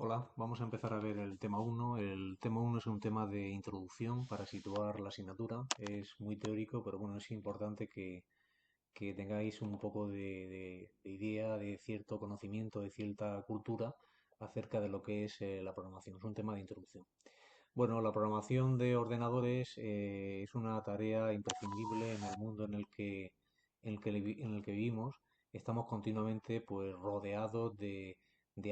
Hola, vamos a empezar a ver el tema uno. El tema uno es un tema de introducción para situar la asignatura. Es muy teórico, pero bueno, es importante que tengáis un poco de idea, de cierto conocimiento, de cierta cultura acerca de lo que es la programación. Es un tema de introducción. Bueno, la programación de ordenadores es una tarea imprescindible en el mundo en el que vivimos. Estamos continuamente pues rodeados de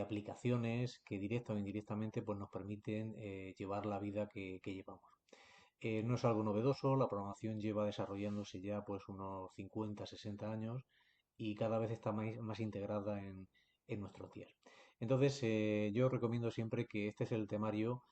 aplicaciones que directa o indirectamente pues nos permiten llevar la vida que llevamos. No es algo novedoso, la programación lleva desarrollándose ya pues unos 50, 60 años y cada vez está más integrada en nuestros días. Entonces, yo recomiendo siempre que este es el temario,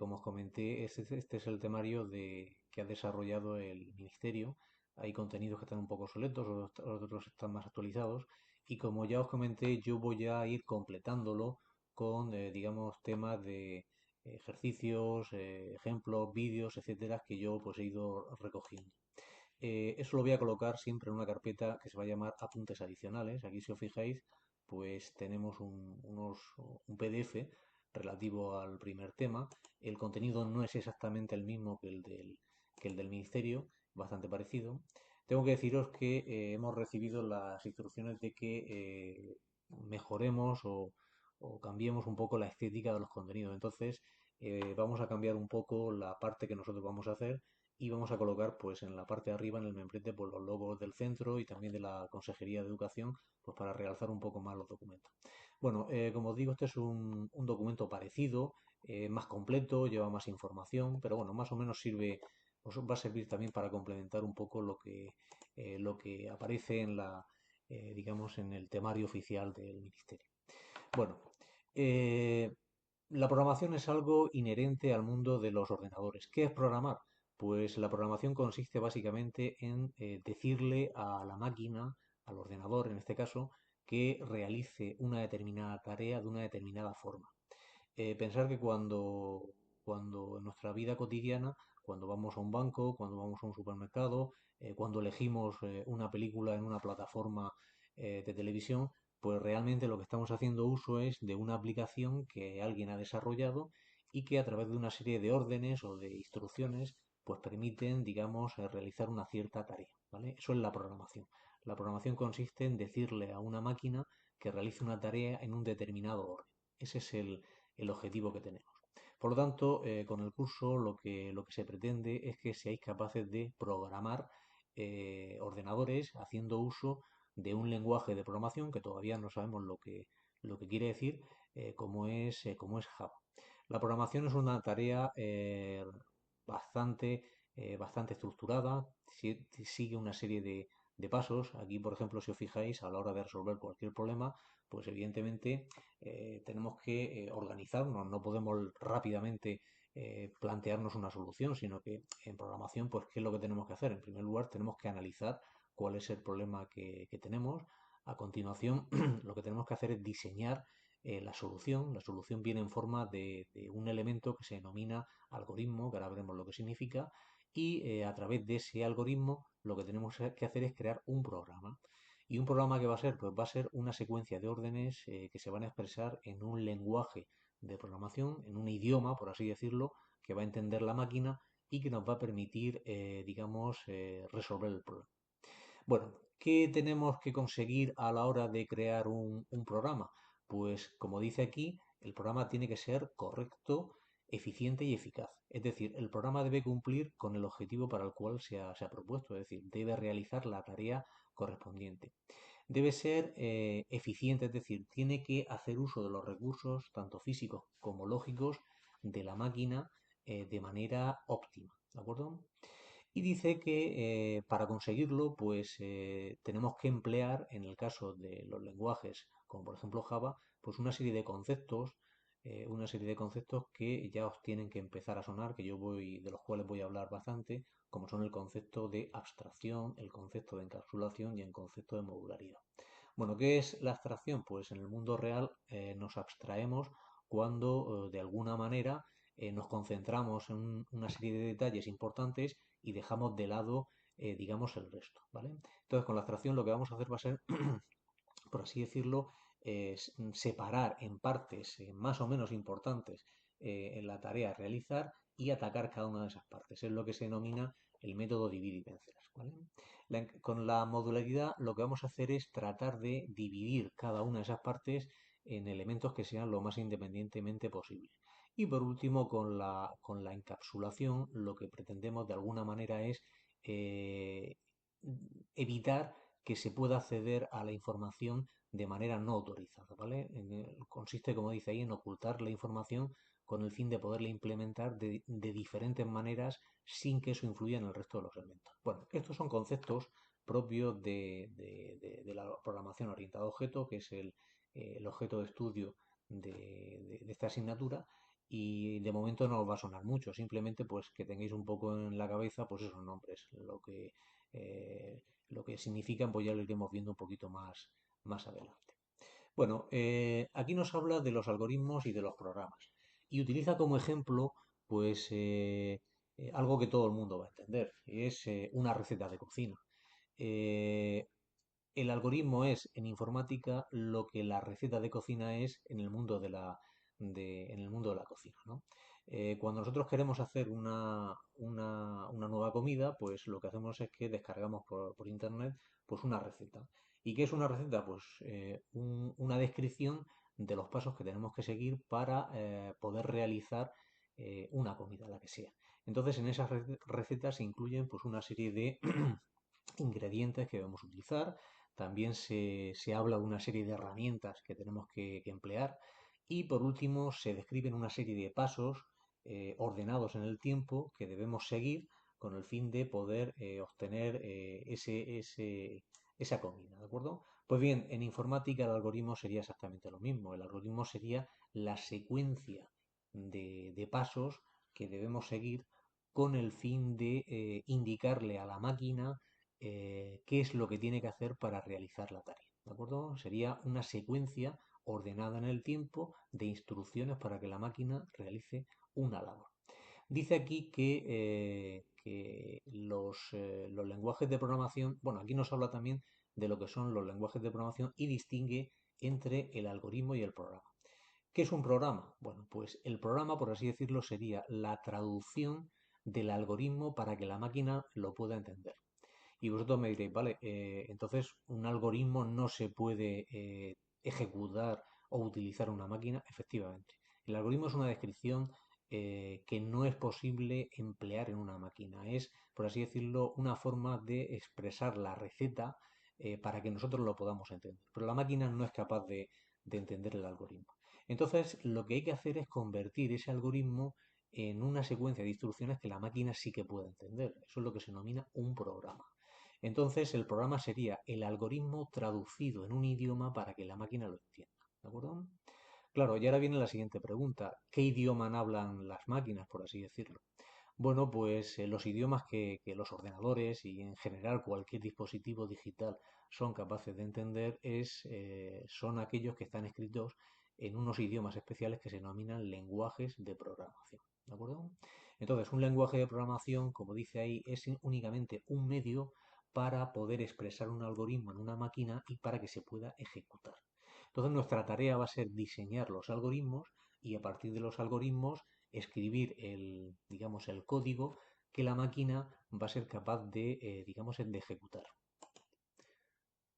como os comenté, este es el temario que ha desarrollado el Ministerio. Hay contenidos que están un poco obsoletos, otros están más actualizados. Y como ya os comenté, yo voy a ir completándolo con, digamos, temas de ejercicios, ejemplos, vídeos, etcétera, que yo pues he ido recogiendo. Eso lo voy a colocar siempre en una carpeta que se va a llamar apuntes adicionales. Aquí, si os fijáis, pues tenemos un PDF relativo al primer tema. El contenido no es exactamente el mismo que el del ministerio, bastante parecido. Tengo que deciros que hemos recibido las instrucciones de que mejoremos o cambiemos un poco la estética de los contenidos. Entonces, vamos a cambiar un poco la parte que nosotros vamos a hacer y vamos a colocar pues en la parte de arriba en el membrete pues los logos del centro y también de la Consejería de Educación pues para realzar un poco más los documentos. Bueno, como os digo, este es un documento parecido, más completo, lleva más información, pero bueno, más o menos sirve, os va a servir también para complementar un poco lo que aparece en digamos, en el temario oficial del Ministerio. Bueno, eh, la programación es algo inherente al mundo de los ordenadores. ¿Qué es programar? Pues la programación consiste básicamente en decirle a la máquina, al ordenador en este caso, que realice una determinada tarea de una determinada forma. Pensar que cuando en nuestra vida cotidiana, cuando vamos a un banco, cuando vamos a un supermercado, cuando elegimos una película en una plataforma de televisión, pues realmente lo que estamos haciendo uso es de una aplicación que alguien ha desarrollado y que a través de una serie de órdenes o de instrucciones, pues permiten, digamos, realizar una cierta tarea, ¿vale? Eso es la programación. La programación consiste en decirle a una máquina que realice una tarea en un determinado orden. Ese es el objetivo que tenemos. Por lo tanto, con el curso lo que se pretende es que seáis capaces de programar ordenadores haciendo uso de un lenguaje de programación que todavía no sabemos lo que quiere decir, como es Java. La programación es una tarea bastante estructurada, sigue una serie de pasos. Aquí, por ejemplo, si os fijáis, a la hora de resolver cualquier problema, pues evidentemente tenemos que organizarnos, no podemos rápidamente plantearnos una solución, sino que en programación, pues, ¿qué es lo que tenemos que hacer? En primer lugar, tenemos que analizar cuál es el problema que tenemos. A continuación, lo que tenemos que hacer es diseñar la solución. La solución viene en forma de un elemento que se denomina algoritmo, que ahora veremos lo que significa, y a través de ese algoritmo lo que tenemos que hacer es crear un programa. ¿Y un programa que va a ser? Pues va a ser una secuencia de órdenes que se van a expresar en un lenguaje de programación, en un idioma, por así decirlo, que va a entender la máquina y que nos va a permitir, digamos, resolver el problema. Bueno, ¿qué tenemos que conseguir a la hora de crear un programa? Pues como dice aquí, el programa tiene que ser correcto, eficiente y eficaz. Es decir, el programa debe cumplir con el objetivo para el cual se ha propuesto, es decir, debe realizar la tarea correspondiente. Debe ser eficiente, es decir, tiene que hacer uso de los recursos, tanto físicos como lógicos, de la máquina de manera óptima. ¿De acuerdo? Y dice que para conseguirlo, pues tenemos que emplear, en el caso de los lenguajes, como por ejemplo Java, pues una serie de conceptos que ya os tienen que empezar a sonar, de los cuales voy a hablar bastante, como son el concepto de abstracción, el concepto de encapsulación y el concepto de modularidad. Bueno, ¿qué es la abstracción? Pues en el mundo real nos abstraemos cuando de alguna manera nos concentramos en una serie de detalles importantes y dejamos de lado, digamos, el resto, ¿vale? Entonces, con la abstracción lo que vamos a hacer va a ser, por así decirlo, separar en partes más o menos importantes en la tarea a realizar y atacar cada una de esas partes. Es lo que se denomina el método divide y vencerás, ¿vale? Con la modularidad lo que vamos a hacer es tratar de dividir cada una de esas partes en elementos que sean lo más independientemente posible. Y por último, con la encapsulación, lo que pretendemos de alguna manera es eh, evitar que se pueda acceder a la información de manera no autorizada, ¿vale? Consiste, como dice ahí, en ocultar la información con el fin de poderla implementar de diferentes maneras sin que eso influya en el resto de los elementos. Bueno, estos son conceptos propios de la programación orientada a objetos, que es el objeto de estudio de esta asignatura, y de momento no os va a sonar mucho, simplemente pues que tengáis un poco en la cabeza pues esos nombres, eh, lo que significan pues ya lo iremos viendo un poquito más adelante. Bueno, aquí nos habla de los algoritmos y de los programas y utiliza como ejemplo pues algo que todo el mundo va a entender, es una receta de cocina. Eh, el algoritmo es en informática lo que la receta de cocina es en el mundo en el mundo de la cocina, ¿no? Cuando nosotros queremos hacer una nueva comida, pues lo que hacemos es que descargamos por internet pues una receta. ¿Y qué es una receta? Pues una descripción de los pasos que tenemos que seguir para poder realizar una comida, la que sea. Entonces, en esas recetas se incluyen pues una serie de ingredientes que debemos utilizar, también se habla de una serie de herramientas que tenemos que emplear y por último se describen una serie de pasos ordenados en el tiempo que debemos seguir con el fin de poder obtener esa comida, ¿de acuerdo? Pues bien, en informática el algoritmo sería exactamente lo mismo. El algoritmo sería la secuencia de pasos que debemos seguir con el fin de indicarle a la máquina qué es lo que tiene que hacer para realizar la tarea. ¿De acuerdo? Sería una secuencia ordenada en el tiempo de instrucciones para que la máquina realice una labor. Dice aquí que los lenguajes de programación, bueno, aquí nos habla también de lo que son los lenguajes de programación y distingue entre el algoritmo y el programa. ¿Qué es un programa? Bueno, pues el programa, por así decirlo, sería la traducción del algoritmo para que la máquina lo pueda entender. Y vosotros me diréis, vale, entonces un algoritmo no se puede ejecutar o utilizar una máquina. Efectivamente, el algoritmo es una descripción que no es posible emplear en una máquina. Es, por así decirlo, una forma de expresar la receta para que nosotros lo podamos entender. Pero la máquina no es capaz de entender el algoritmo. Entonces, lo que hay que hacer es convertir ese algoritmo en una secuencia de instrucciones que la máquina sí que puede entender. Eso es lo que se denomina un programa. Entonces, el programa sería el algoritmo traducido en un idioma para que la máquina lo entienda. ¿De acuerdo? Claro, y ahora viene la siguiente pregunta. ¿Qué idioma hablan las máquinas, por así decirlo? Bueno, pues los idiomas que los ordenadores y en general cualquier dispositivo digital son capaces de entender son aquellos que están escritos en unos idiomas especiales que se denominan lenguajes de programación. ¿De acuerdo? Entonces, un lenguaje de programación, como dice ahí, es únicamente un medio para poder expresar un algoritmo en una máquina y para que se pueda ejecutar. Entonces, nuestra tarea va a ser diseñar los algoritmos y a partir de los algoritmos escribir digamos, el código que la máquina va a ser capaz digamos, de ejecutar.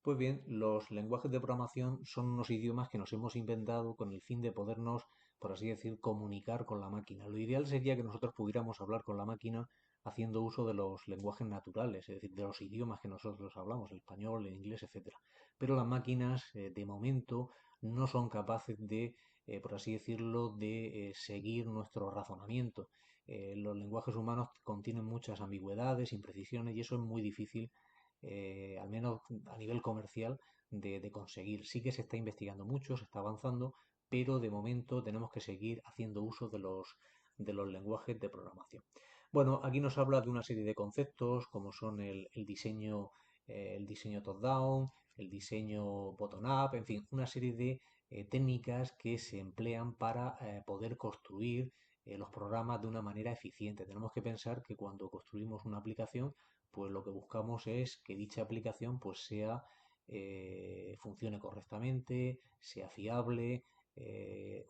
Pues bien, los lenguajes de programación son unos idiomas que nos hemos inventado con el fin de podernos, por así decir, comunicar con la máquina. Lo ideal sería que nosotros pudiéramos hablar con la máquina haciendo uso de los lenguajes naturales, es decir, de los idiomas que nosotros hablamos, el español, el inglés, etcétera. Pero las máquinas, de momento, no son capaces por así decirlo, de seguir nuestro razonamiento. Los lenguajes humanos contienen muchas ambigüedades, imprecisiones, y eso es muy difícil al menos a nivel comercial, de conseguir. Sí que se está investigando mucho, se está avanzando, pero de momento tenemos que seguir haciendo uso de los lenguajes de programación. Bueno, aquí nos habla de una serie de conceptos como son el diseño top-down, el diseño bottom-up, en fin, una serie de técnicas que se emplean para poder construir los programas de una manera eficiente. Tenemos que pensar que cuando construimos una aplicación, pues lo que buscamos es que dicha aplicación pues sea funcione correctamente, sea fiable,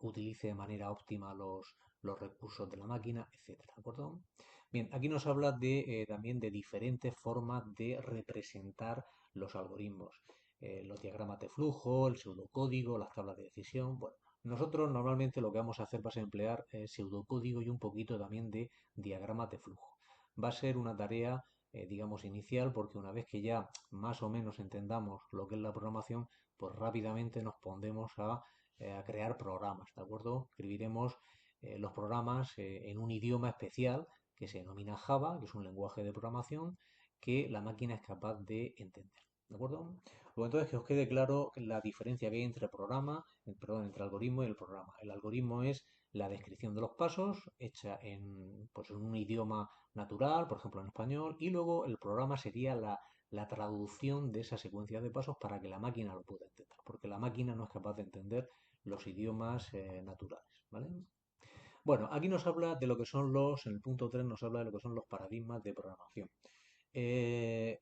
utilice de manera óptima los recursos de la máquina, etcétera, ¿de acuerdo? Bien, aquí nos habla también de diferentes formas de representar los algoritmos. Los diagramas de flujo, el pseudocódigo, las tablas de decisión. Bueno, nosotros normalmente lo que vamos a hacer va a ser emplear pseudocódigo y un poquito también de diagramas de flujo. Va a ser una tarea, digamos, inicial, porque una vez que ya más o menos entendamos lo que es la programación, pues rápidamente nos pondremos a crear programas, ¿de acuerdo? Escribiremos los programas en un idioma especial que se denomina Java, que es un lenguaje de programación que la máquina es capaz de entender. ¿De acuerdo? Luego entonces que os quede claro la diferencia que hay entre programa, perdón, entre algoritmo y el programa. El algoritmo es la descripción de los pasos hecha pues, en un idioma natural, por ejemplo en español, y luego el programa sería la traducción de esa secuencia de pasos para que la máquina lo pueda entender, porque la máquina no es capaz de entender los idiomas naturales, ¿vale? Bueno, aquí nos habla de lo que son en el punto 3 nos habla de lo que son los paradigmas de programación. Eh,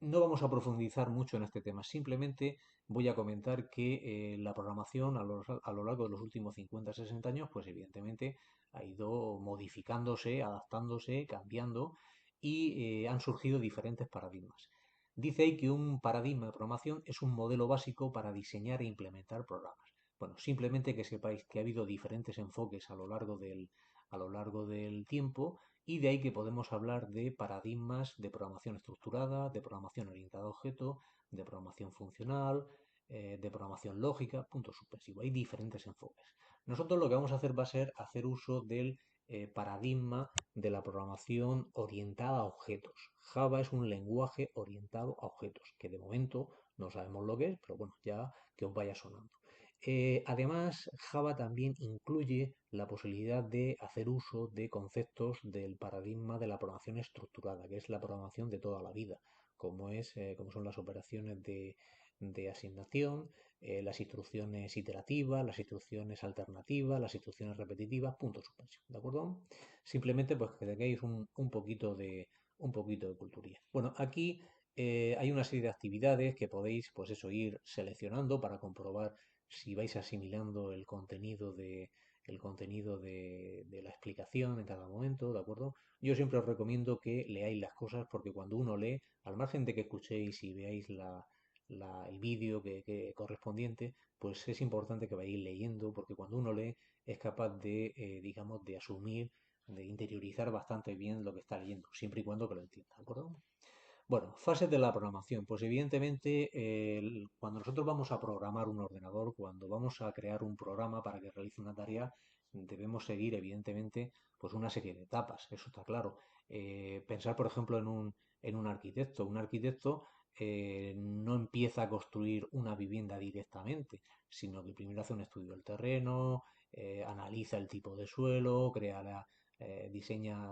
no vamos a profundizar mucho en este tema, simplemente voy a comentar que la programación a lo largo de los últimos 50-60 años, pues evidentemente ha ido modificándose, adaptándose, cambiando y han surgido diferentes paradigmas. Dice ahí que un paradigma de programación es un modelo básico para diseñar e implementar programas. Bueno, simplemente que sepáis que ha habido diferentes enfoques a lo largo del tiempo y de ahí que podemos hablar de paradigmas de programación estructurada, de programación orientada a objeto, de programación funcional, de programación lógica, punto suspensivo. Hay diferentes enfoques. Nosotros lo que vamos a hacer va a ser hacer uso del paradigma de la programación orientada a objetos. Java es un lenguaje orientado a objetos, que de momento no sabemos lo que es, pero bueno, ya que os vaya sonando. Además, Java también incluye la posibilidad de hacer uso de conceptos del paradigma de la programación estructurada, que es la programación de toda la vida, como son las operaciones de asignación, las instrucciones iterativas, las instrucciones alternativas, las instrucciones repetitivas, punto suspensión, ¿de acuerdo? Simplemente pues que tengáis un poquito de culturía. Bueno, aquí hay una serie de actividades que podéis, pues eso, ir seleccionando para comprobar si vais asimilando el contenido de la explicación en cada momento, ¿de acuerdo? Yo siempre os recomiendo que leáis las cosas porque cuando uno lee, al margen de que escuchéis y veáis el vídeo correspondiente, pues es importante que vayáis leyendo porque cuando uno lee es capaz digamos, de asumir, de interiorizar bastante bien lo que está leyendo, siempre y cuando que lo entienda, ¿de acuerdo? Bueno, fases de la programación. Pues evidentemente, cuando nosotros vamos a programar un ordenador, cuando vamos a crear un programa para que realice una tarea, debemos seguir, evidentemente, pues una serie de etapas, eso está claro. Pensar, por ejemplo, en un arquitecto. Un arquitecto no empieza a construir una vivienda directamente, sino que primero hace un estudio del terreno, analiza el tipo de suelo, diseña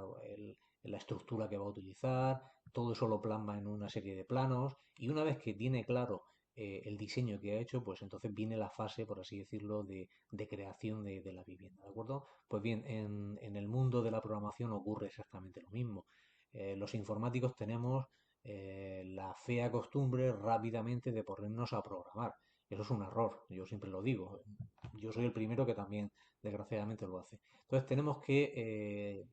la estructura que va a utilizar, todo eso lo plasma en una serie de planos y una vez que tiene claro el diseño que ha hecho, pues entonces viene la fase, por así decirlo, de creación de la vivienda, ¿de acuerdo? Pues bien, en el mundo de la programación ocurre exactamente lo mismo. Los informáticos tenemos la fea costumbre rápidamente de ponernos a programar. Eso es un error, yo siempre lo digo. Yo soy el primero que también, desgraciadamente, lo hace. Entonces tenemos que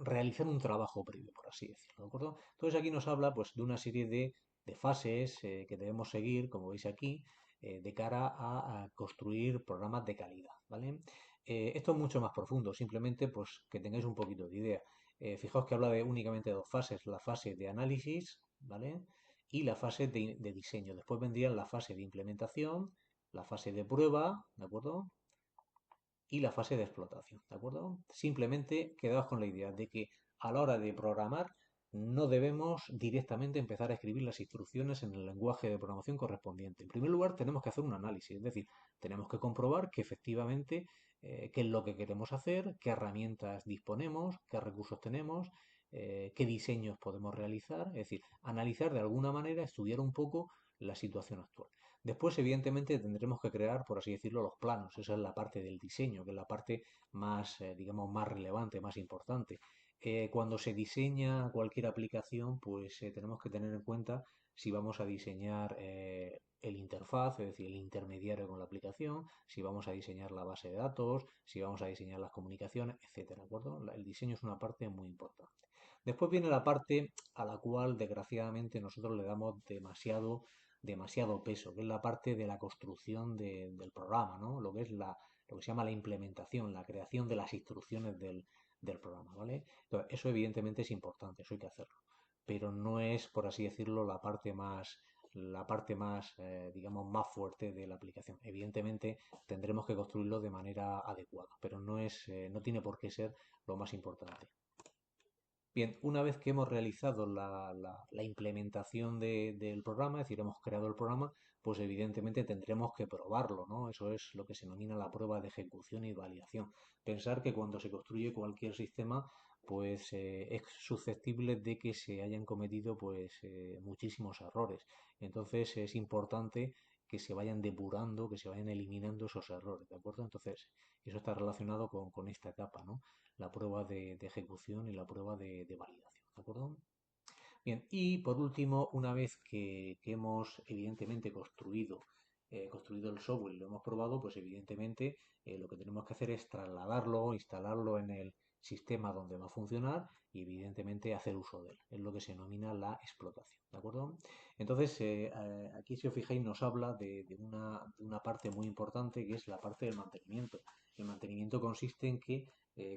realizar un trabajo previo, por así decirlo, ¿de acuerdo? Entonces aquí nos habla pues de una serie de fases que debemos seguir, como veis aquí, de cara a construir programas de calidad, ¿vale? Esto es mucho más profundo, simplemente pues que tengáis un poquito de idea. Fijaos que habla de únicamente dos fases, la fase de análisis, ¿vale? Y la fase de diseño. Después vendrían la fase de implementación, la fase de prueba, ¿de acuerdo? Y la fase de explotación, ¿de acuerdo? Simplemente quedaos con la idea de que a la hora de programar no debemos directamente empezar a escribir las instrucciones en el lenguaje de programación correspondiente. En primer lugar, tenemos que hacer un análisis, es decir, tenemos que comprobar que efectivamente qué es lo que queremos hacer, qué herramientas disponemos, qué recursos tenemos, qué diseños podemos realizar, es decir, analizar de alguna manera, estudiar un poco la situación actual. Después, evidentemente, tendremos que crear, por así decirlo, los planos. Esa es la parte del diseño, que es la parte más, digamos, más relevante, más importante. Cuando se diseña cualquier aplicación, pues tenemos que tener en cuenta si vamos a diseñar el interfaz, es decir, el intermediario con la aplicación, si vamos a diseñar la base de datos, si vamos a diseñar las comunicaciones, etcétera, ¿de acuerdo? El diseño es una parte muy importante. Después viene la parte a la cual, desgraciadamente, nosotros le damos demasiado peso, que es la parte de la construcción del programa, ¿no? Lo que es lo que se llama la implementación, la creación de las instrucciones del programa, ¿vale? Entonces, eso evidentemente es importante, eso hay que hacerlo, pero no es, por así decirlo, la parte más, digamos, más fuerte de la aplicación. Evidentemente tendremos que construirlo de manera adecuada, pero no tiene por qué ser lo más importante. Bien, una vez que hemos realizado la implementación del programa, es decir, hemos creado el programa, pues evidentemente tendremos que probarlo, ¿no? Eso es lo que se denomina la prueba de ejecución y validación. Pensar que cuando se construye cualquier sistema, pues es susceptible de que se hayan cometido pues muchísimos errores. Entonces es importante que se vayan depurando, que se vayan eliminando esos errores, ¿de acuerdo? Entonces, eso está relacionado con esta etapa, ¿no? La prueba de ejecución y la prueba de validación, ¿de acuerdo? Bien, y por último, una vez que hemos evidentemente construido el software y lo hemos probado, pues evidentemente lo que tenemos que hacer es trasladarlo, instalarlo en el sistema donde va a funcionar y evidentemente hacer uso de él. Es lo que se denomina la explotación, ¿de acuerdo? Entonces, aquí si os fijáis nos habla de una parte muy importante que es la parte del mantenimiento. El mantenimiento consiste en que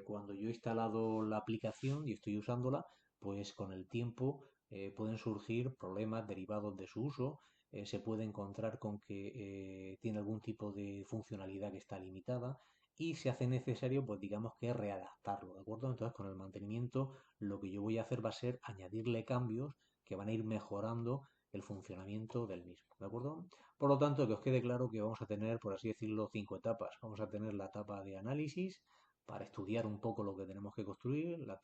cuando yo he instalado la aplicación y estoy usándola, pues con el tiempo pueden surgir problemas derivados de su uso, se puede encontrar con que tiene algún tipo de funcionalidad que está limitada y se hace necesario, pues digamos que readaptarlo, ¿de acuerdo? Entonces con el mantenimiento lo que yo voy a hacer va a ser añadirle cambios que van a ir mejorando el funcionamiento del mismo, ¿de acuerdo? Por lo tanto, que os quede claro que vamos a tener, por así decirlo, 5 etapas. Vamos a tener la etapa de análisis para estudiar un poco lo que tenemos que construir, la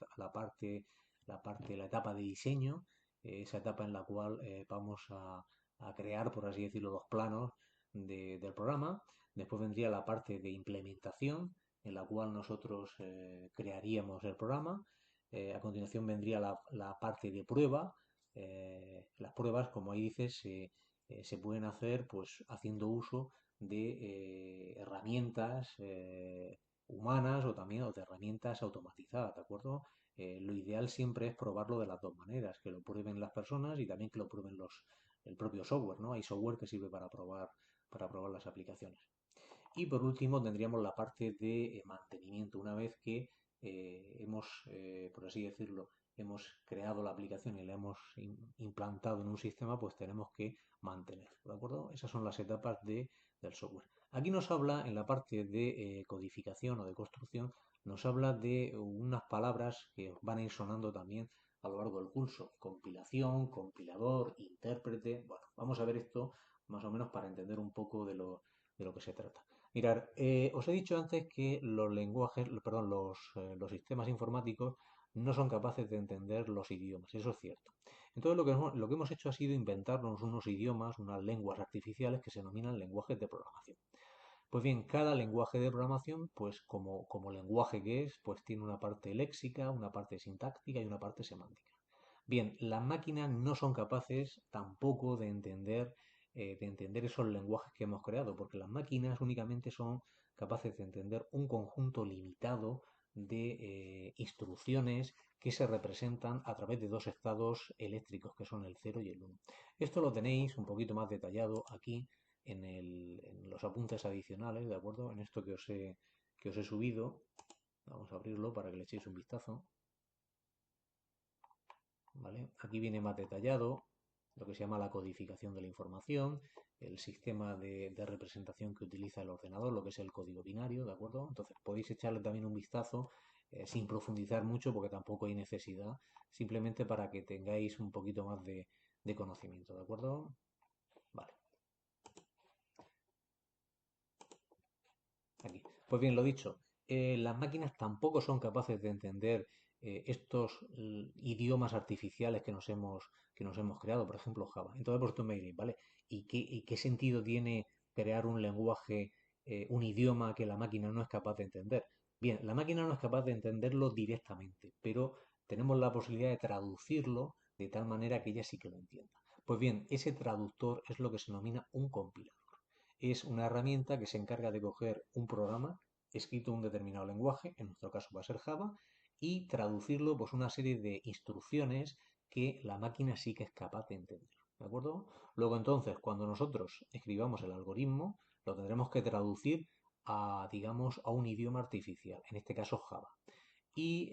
etapa de diseño, esa etapa en la cual vamos a crear, por así decirlo, los planos del programa. Después vendría la parte de implementación, en la cual nosotros crearíamos el programa. A continuación vendría la parte de prueba. Las pruebas, como ahí dices, se pueden hacer pues haciendo uso de herramientas humanas o también de herramientas automatizadas, ¿de acuerdo? Lo ideal siempre es probarlo de las dos maneras, que lo prueben las personas y también que lo prueben el propio software, ¿no? Hay software que sirve para probar las aplicaciones. Y por último tendríamos la parte de mantenimiento. Una vez que por así decirlo, hemos creado la aplicación y la hemos implantado en un sistema, pues tenemos que mantener, ¿de acuerdo? Esas son las etapas del software. Aquí nos habla, en la parte de codificación o de construcción, nos habla de unas palabras que van a ir sonando también a lo largo del curso. Compilación, compilador, intérprete. Bueno, vamos a ver esto más o menos para entender un poco de lo que se trata. Mirar, os he dicho antes que los lenguajes, perdón, los sistemas informáticos no son capaces de entender los idiomas, eso es cierto. Entonces lo que hemos hecho ha sido inventarnos unos idiomas, unas lenguas artificiales que se denominan lenguajes de programación. Pues bien, cada lenguaje de programación, pues como lenguaje que es, pues tiene una parte léxica, una parte sintáctica y una parte semántica. Bien, las máquinas no son capaces tampoco de entender esos lenguajes que hemos creado, porque las máquinas únicamente son capaces de entender un conjunto limitado de instrucciones que se representan a través de dos estados eléctricos, que son el 0 y el 1. Esto lo tenéis un poquito más detallado aquí en los apuntes adicionales, ¿de acuerdo? En esto que os he subido. Vamos a abrirlo para que le echéis un vistazo. ¿Vale? Aquí viene más detallado lo que se llama la codificación de la información, el sistema de representación que utiliza el ordenador, lo que es el código binario, ¿de acuerdo? Entonces podéis echarle también un vistazo sin profundizar mucho porque tampoco hay necesidad, simplemente para que tengáis un poquito más de conocimiento, ¿de acuerdo? Vale, aquí. Pues bien, lo dicho, las máquinas tampoco son capaces de entender estos idiomas artificiales que nos hemos creado, por ejemplo Java. Entonces vosotros me diréis, ¿vale? ¿Y qué sentido tiene crear un lenguaje, un idioma que la máquina no es capaz de entender? Bien, la máquina no es capaz de entenderlo directamente, pero tenemos la posibilidad de traducirlo de tal manera que ella sí que lo entienda. Pues bien, ese traductor es lo que se denomina un compilador. Es una herramienta que se encarga de coger un programa escrito en un determinado lenguaje, en nuestro caso va a ser Java, y traducirlo pues una serie de instrucciones que la máquina sí que es capaz de entender. ¿De acuerdo? Luego entonces, cuando nosotros escribamos el algoritmo, lo tendremos que traducir a, digamos, a un idioma artificial, en este caso Java. Y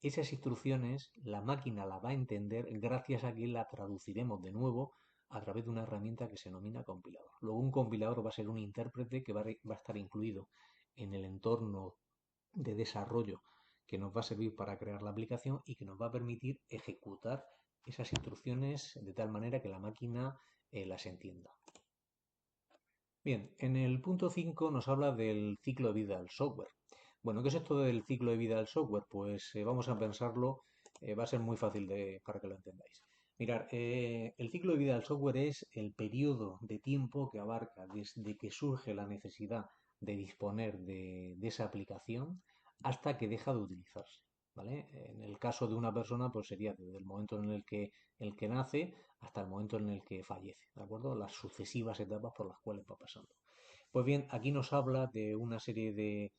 esas instrucciones la máquina la va a entender gracias a que la traduciremos de nuevo a través de una herramienta que se denomina compilador. Luego un compilador va a ser un intérprete que va a estar incluido en el entorno de desarrollo que nos va a servir para crear la aplicación y que nos va a permitir ejecutar esas instrucciones de tal manera que la máquina las entienda. Bien, en el punto 5 nos habla del ciclo de vida del software. Bueno, ¿qué es esto del ciclo de vida del software? Pues vamos a pensarlo, va a ser muy fácil para que lo entendáis. Mirar, el ciclo de vida del software es el periodo de tiempo que abarca desde que surge la necesidad de disponer de esa aplicación hasta que deja de utilizarse, ¿vale? En el caso de una persona, pues sería desde el momento en el que nace hasta el momento en el que fallece, ¿de acuerdo? Las sucesivas etapas por las cuales va pasando. Pues bien, aquí nos habla de una serie de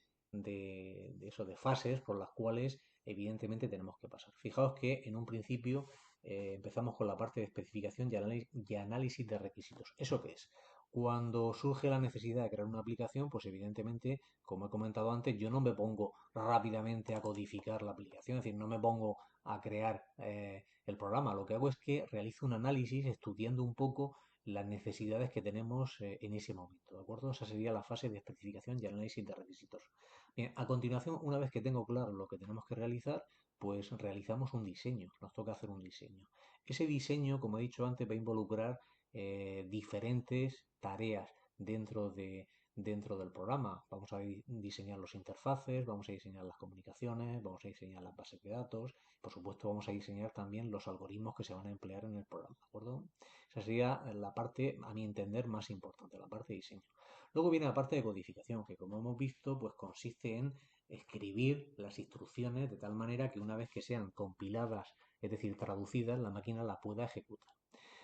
fases por las cuales evidentemente tenemos que pasar. Fijaos que en un principio empezamos con la parte de especificación y análisis de requisitos. ¿Eso qué es? Cuando surge la necesidad de crear una aplicación, pues evidentemente, como he comentado antes, yo no me pongo rápidamente a codificar la aplicación, es decir, no me pongo a crear el programa. Lo que hago es que realizo un análisis estudiando un poco las necesidades que tenemos en ese momento, ¿de acuerdo? Esa sería la fase de especificación y análisis de requisitos. Bien, a continuación, una vez que tengo claro lo que tenemos que realizar, pues realizamos un diseño, nos toca hacer un diseño. Ese diseño, como he dicho antes, va a involucrar diferentes tareas dentro del programa. Vamos a diseñar los interfaces, vamos a diseñar las comunicaciones, vamos a diseñar las bases de datos, por supuesto vamos a diseñar también los algoritmos que se van a emplear en el programa, ¿de acuerdo? Esa sería la parte, a mi entender, más importante, la parte de diseño. Luego viene la parte de codificación, que como hemos visto, pues consiste en escribir las instrucciones de tal manera que una vez que sean compiladas, es decir, traducidas, la máquina la pueda ejecutar.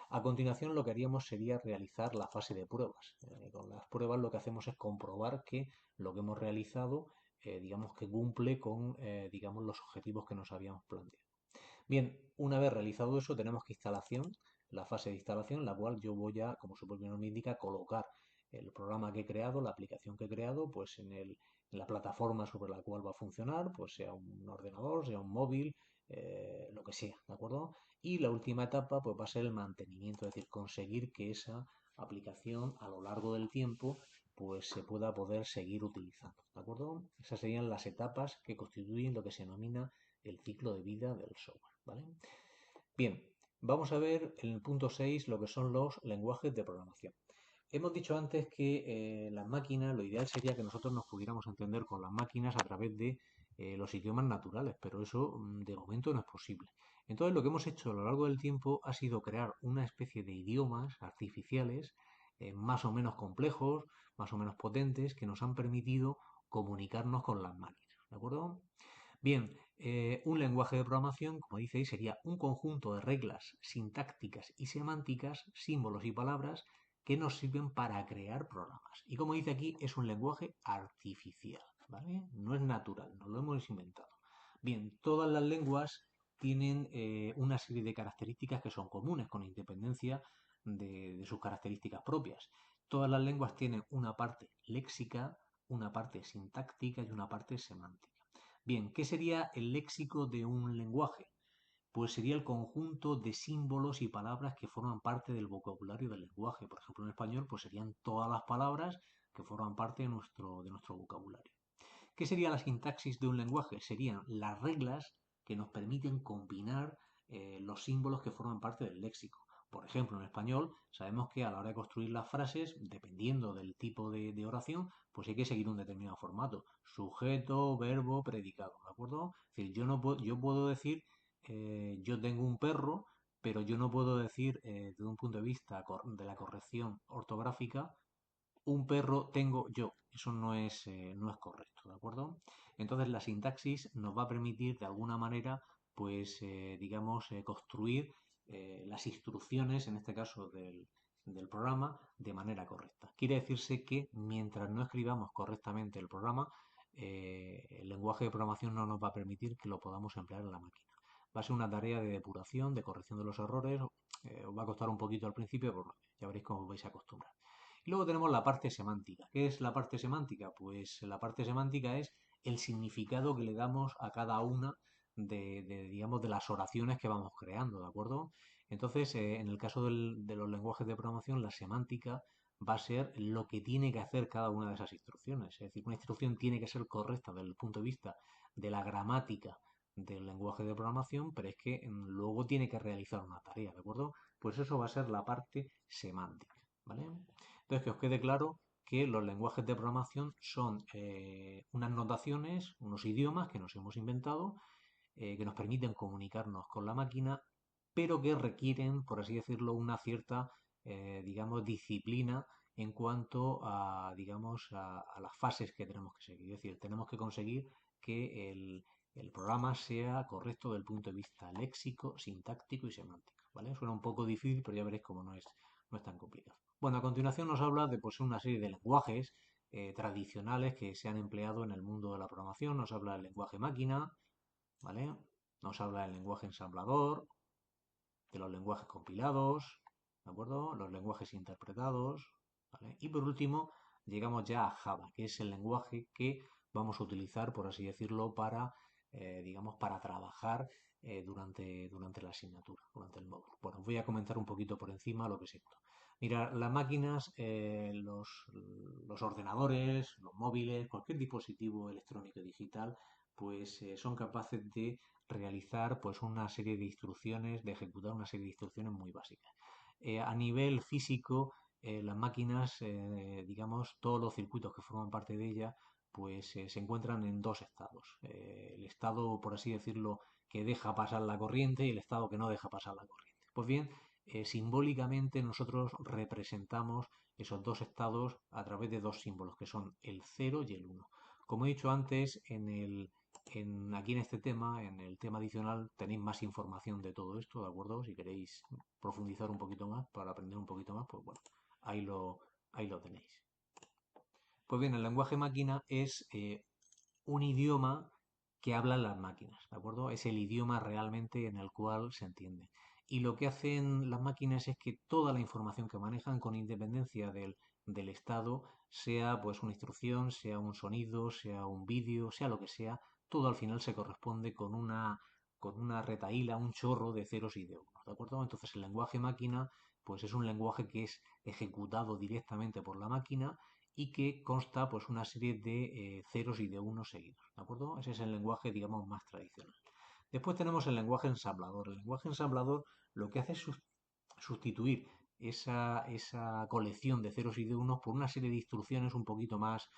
A continuación, lo que haríamos sería realizar la fase de pruebas. Con las pruebas lo que hacemos es comprobar que lo que hemos realizado, digamos que cumple con, digamos, los objetivos que nos habíamos planteado. Bien, una vez realizado eso, tenemos que instalación, la fase de instalación, la cual yo voy a, como su propio nombre indica, colocar el programa que he creado, la aplicación que he creado, pues en la plataforma sobre la cual va a funcionar, pues sea un ordenador, sea un móvil, lo que sea, ¿de acuerdo? Y la última etapa, pues va a ser el mantenimiento, es decir, conseguir que esa aplicación a lo largo del tiempo pues se pueda poder seguir utilizando, ¿de acuerdo? Esas serían las etapas que constituyen lo que se denomina el ciclo de vida del software, ¿vale? Bien, vamos a ver en el punto 6 lo que son los lenguajes de programación. Hemos dicho antes que las máquinas, lo ideal sería que nosotros nos pudiéramos entender con las máquinas a través de los idiomas naturales, pero eso de momento no es posible. Entonces lo que hemos hecho a lo largo del tiempo ha sido crear una especie de idiomas artificiales más o menos complejos, más o menos potentes, que nos han permitido comunicarnos con las máquinas. ¿De acuerdo? Bien, un lenguaje de programación, como dice ahí, sería un conjunto de reglas sintácticas y semánticas, símbolos y palabras que nos sirven para crear programas. Y como dice aquí, es un lenguaje artificial, ¿vale? No es natural, no lo hemos inventado. Bien, todas las lenguas tienen una serie de características que son comunes, con independencia de sus características propias. Todas las lenguas tienen una parte léxica, una parte sintáctica y una parte semántica. Bien, ¿qué sería el léxico de un lenguaje? Pues sería el conjunto de símbolos y palabras que forman parte del vocabulario del lenguaje. Por ejemplo, en español, pues serían todas las palabras que forman parte de nuestro vocabulario. ¿Qué sería la sintaxis de un lenguaje? Serían las reglas que nos permiten combinar los símbolos que forman parte del léxico. Por ejemplo, en español sabemos que a la hora de construir las frases, dependiendo del tipo de oración, pues hay que seguir un determinado formato. Sujeto, verbo, predicado, ¿de acuerdo? Es decir, yo puedo decir yo tengo un perro, pero yo no puedo decir desde un punto de vista de la corrección ortográfica un perro tengo yo. Eso no es correcto, ¿de acuerdo? Entonces la sintaxis nos va a permitir de alguna manera, pues, digamos, construir las instrucciones, en este caso del programa, de manera correcta. Quiere decirse que mientras no escribamos correctamente el programa, el lenguaje de programación no nos va a permitir que lo podamos emplear en la máquina. Va a ser una tarea de depuración, de corrección de los errores. Os va a costar un poquito al principio, pero ya veréis cómo os vais a acostumbrar. Y luego tenemos la parte semántica. ¿Qué es la parte semántica? Pues la parte semántica es el significado que le damos a cada una digamos, de las oraciones que vamos creando, ¿de acuerdo? Entonces, en el caso de los lenguajes de programación, la semántica va a ser lo que tiene que hacer cada una de esas instrucciones. Es decir, una instrucción tiene que ser correcta desde el punto de vista de la gramática del lenguaje de programación, pero es que luego tiene que realizar una tarea, ¿de acuerdo? Pues eso va a ser la parte semántica, ¿vale? Entonces, que os quede claro que los lenguajes de programación son unas notaciones, unos idiomas que nos hemos inventado, que nos permiten comunicarnos con la máquina, pero que requieren, por así decirlo, una cierta, digamos, disciplina en cuanto a, digamos, a las fases que tenemos que seguir. Es decir, tenemos que conseguir que el programa sea correcto desde el punto de vista léxico, sintáctico y semántico, ¿vale? Suena un poco difícil, pero ya veréis cómo no es tan complicado. Bueno, a continuación nos habla de pues, una serie de lenguajes tradicionales que se han empleado en el mundo de la programación. Nos habla del lenguaje máquina, ¿vale? Nos habla del lenguaje ensamblador, de los lenguajes compilados, ¿de acuerdo? Los lenguajes interpretados, ¿vale? Y por último, llegamos ya a Java, que es el lenguaje que vamos a utilizar, por así decirlo, para, digamos, para trabajar durante la asignatura, durante el módulo. Bueno, os voy a comentar un poquito por encima lo que es esto. Mira, las máquinas, los ordenadores, los móviles, cualquier dispositivo electrónico y digital, pues son capaces de realizar pues una serie de instrucciones, de ejecutar una serie de instrucciones muy básicas. A nivel físico, las máquinas, digamos, todos los circuitos que forman parte de ella, pues se encuentran en dos estados. El estado, por así decirlo, que deja pasar la corriente y el estado que no deja pasar la corriente. Pues bien, simbólicamente nosotros representamos esos dos estados a través de dos símbolos, que son el 0 y el 1. Como he dicho antes, aquí en este tema, en el tema adicional, tenéis más información de todo esto, ¿de acuerdo? Si queréis profundizar un poquito más, para aprender un poquito más, pues bueno, ahí lo, ahí lo tenéis. Pues bien, el lenguaje máquina es un idioma que hablan las máquinas, ¿de acuerdo? Es el idioma realmente en el cual se entiende. Y lo que hacen las máquinas es que toda la información que manejan, con independencia del estado, sea pues una instrucción, sea un sonido, sea un vídeo, sea lo que sea, todo al final se corresponde con una retahíla, un chorro de ceros y de unos, ¿de acuerdo? Entonces el lenguaje máquina pues es un lenguaje que es ejecutado directamente por la máquina y que consta pues una serie de ceros y de unos seguidos, ¿de acuerdo? Ese es el lenguaje, digamos, más tradicional. Después tenemos el lenguaje ensamblador. El lenguaje ensamblador lo que hace es sustituir esa colección de ceros y de unos por una serie de instrucciones un poquito más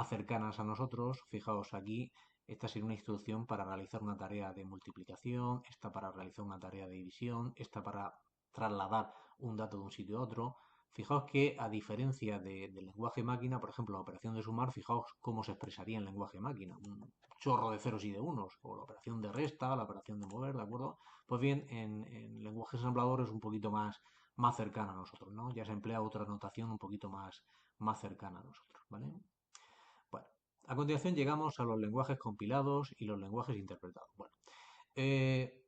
cercanas a nosotros. Fijaos aquí, esta sería una instrucción para realizar una tarea de multiplicación, esta para realizar una tarea de división, esta para trasladar un dato de un sitio a otro. Fijaos que a diferencia del lenguaje máquina, por ejemplo, la operación de sumar, fijaos cómo se expresaría en lenguaje máquina. Un chorro de ceros y de unos, o la operación de resta, la operación de mover, ¿de acuerdo? Pues bien, en lenguaje ensamblador es un poquito más cercana a nosotros, ¿no? Ya se emplea otra notación un poquito más cercana a nosotros, ¿vale? Bueno, a continuación llegamos a los lenguajes compilados y los lenguajes interpretados. Bueno, eh,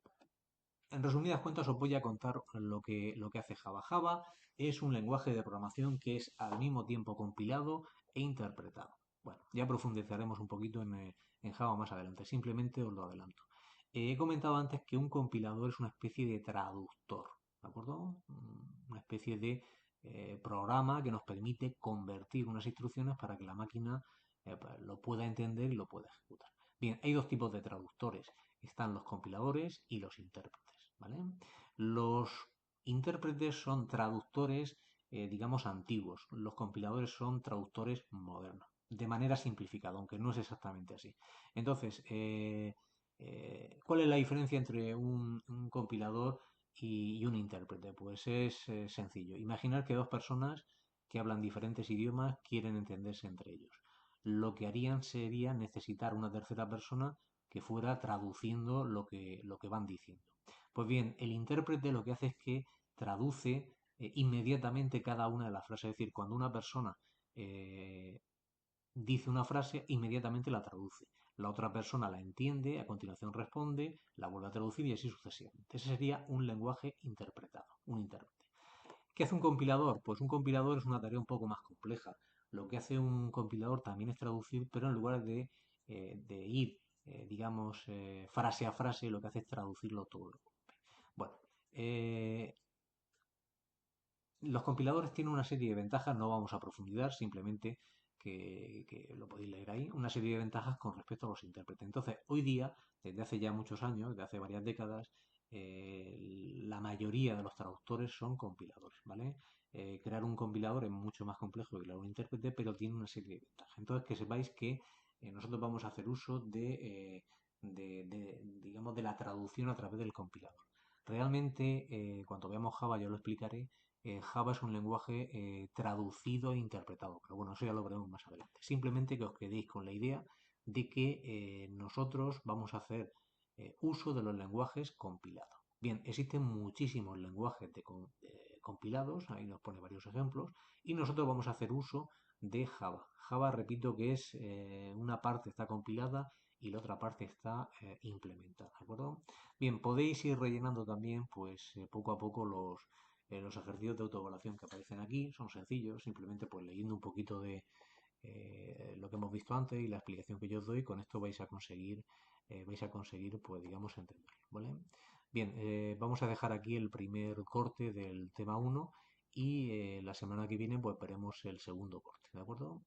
en resumidas cuentas os voy a contar lo que hace Java. Java es un lenguaje de programación que es al mismo tiempo compilado e interpretado. Bueno, ya profundizaremos un poquito en Java más adelante, simplemente os lo adelanto. He comentado antes que un compilador es una especie de traductor, ¿de acuerdo? Una especie de programa que nos permite convertir unas instrucciones para que la máquina lo pueda entender y lo pueda ejecutar. Bien, hay dos tipos de traductores. Están los compiladores y los intérpretes, ¿vale? Los intérpretes son traductores, digamos, antiguos. Los compiladores son traductores modernos, de manera simplificada, aunque no es exactamente así. Entonces, ¿cuál es la diferencia entre un compilador y un intérprete? Pues es sencillo. Imaginar que dos personas que hablan diferentes idiomas quieren entenderse entre ellos. Lo que harían sería necesitar una tercera persona que fuera traduciendo lo que van diciendo. Pues bien, el intérprete lo que hace es que traduce inmediatamente cada una de las frases. Es decir, cuando una persona eh, dice una frase, inmediatamente la traduce. La otra persona la entiende, a continuación responde, la vuelve a traducir y así sucesivamente. Ese sería un lenguaje interpretado, un intérprete. ¿Qué hace un compilador? Pues un compilador es una tarea un poco más compleja. Lo que hace un compilador también es traducir, pero en lugar de ir, digamos, frase a frase, lo que hace es traducirlo todo. Bueno, eh, los compiladores tienen una serie de ventajas, no vamos a profundizar, simplemente que lo podéis leer ahí, una serie de ventajas con respecto a los intérpretes. Entonces, hoy día, desde hace ya muchos años, desde hace varias décadas, la mayoría de los traductores son compiladores, ¿vale? Crear un compilador es mucho más complejo que crear un intérprete, pero tiene una serie de ventajas. Entonces, que sepáis que nosotros vamos a hacer uso digamos, de la traducción a través del compilador. Realmente, cuando veamos Java, yo lo explicaré. Java es un lenguaje traducido e interpretado, pero bueno, eso ya lo veremos más adelante. Simplemente que os quedéis con la idea de que nosotros vamos a hacer uso de los lenguajes compilados. Bien, existen muchísimos lenguajes compilados, ahí nos pone varios ejemplos, y nosotros vamos a hacer uso de Java. Java, repito, que es una parte está compilada y la otra parte está implementada, ¿de acuerdo? Bien, podéis ir rellenando también, pues poco a poco los ejercicios de autoevaluación que aparecen aquí. Son sencillos, simplemente pues leyendo un poquito de lo que hemos visto antes y la explicación que yo os doy, con esto vais a conseguir, pues digamos, entenderlo, ¿vale? Bien, vamos a dejar aquí el primer corte del tema uno y la semana que viene pues veremos el segundo corte, ¿de acuerdo?